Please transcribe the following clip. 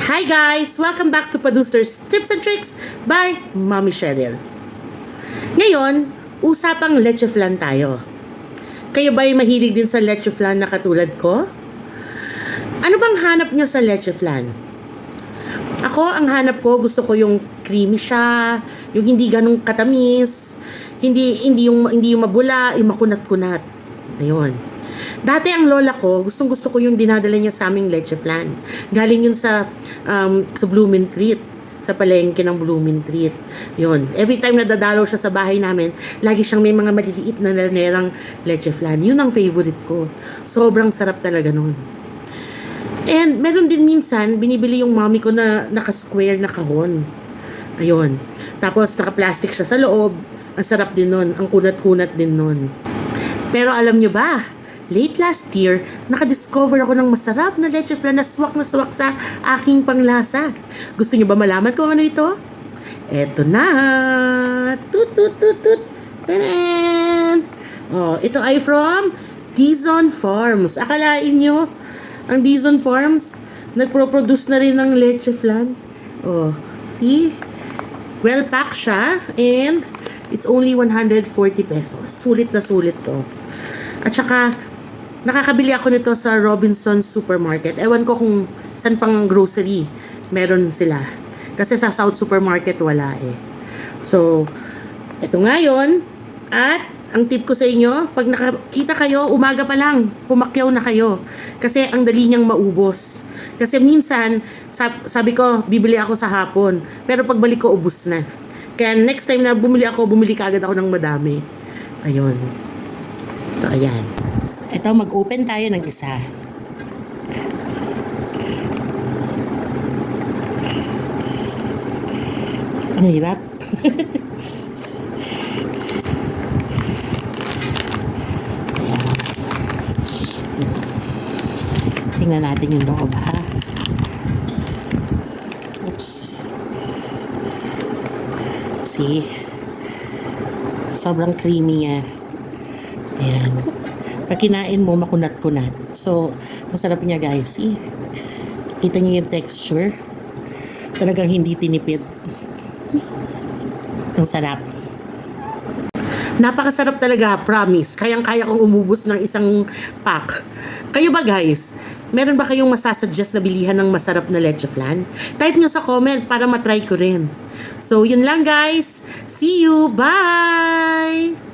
Hi guys! Welcome back to Producer's Tips and Tricks by Mommy Cheryl. Ngayon, usapang leche flan tayo. Kayo ba'y mahilig din sa leche flan na katulad ko? Ano bang hanap nyo sa leche flan? Ako, ang hanap ko, gusto ko yung creamy siya, yung hindi ganong katamis, hindi yung mabula, yung makunat-kunat. Ayun. Dati ang lola ko, gustong-gusto ko yung dinadala niya sa aming leche flan. Galing yun sa Blooming Treat, sa palengke ng Blooming Treat. Yun. Every time na dadalaw siya sa bahay namin, lagi siyang may mga maliliit na lanerang leche flan. Yun ang favorite ko. Sobrang sarap talaga nun. And meron din minsan, binibili yung mommy ko na naka-square na kahon. Ayun. Tapos naka-plastic siya sa loob. Ang sarap din nun. Ang kunat-kunat din nun. Pero alam nyo ba, late last year, nakadiscover ako ng masarap na leche flan na swak sa aking panglasa. Gusto niyo ba malaman kung ano ito? Eto na! Tut tut tut tut! Taran! Oh, ito ay from Dizon Farms. Akalain niyo, ang Dizon Farms, nagpro-produce na rin ng leche flan. Oh, see? Well packed siya and it's only 140 pesos. Sulit na sulit to. At saka, nakakabili ako nito sa Robinsons Supermarket. Ewan ko kung saan pang grocery meron sila. Kasi sa South Supermarket wala eh. So, ito nga yun. At, ang tip ko sa inyo, pag nakakita kayo, umaga pa lang, pumakyaw na kayo. Kasi ang dali niyang maubos. Kasi minsan, sabi ko, bibili ako sa hapon. Pero pagbalik ko, ubos na. Kaya next time na bumili ka agad ako ng madami. Ayun. So, ayan. Ito, mag-open tayo ng isa. Ang hirap. Ayan. Tingnan natin yung loob, ha? Oops. See? Sobrang creamy yan. Ayan. Pag kinain mo, makunat-kunat. So, masarap niya guys. See? Kita niyo yung texture. Talagang hindi tinipid. Ang sarap. Napakasarap talaga, promise. Kayang-kaya kong umubos ng isang pack. Kayo ba guys? Meron ba kayong masasuggest na bilihan ng masarap na leche flan? Type nyo sa comment para matry ko rin. So, yun lang guys. See you. Bye!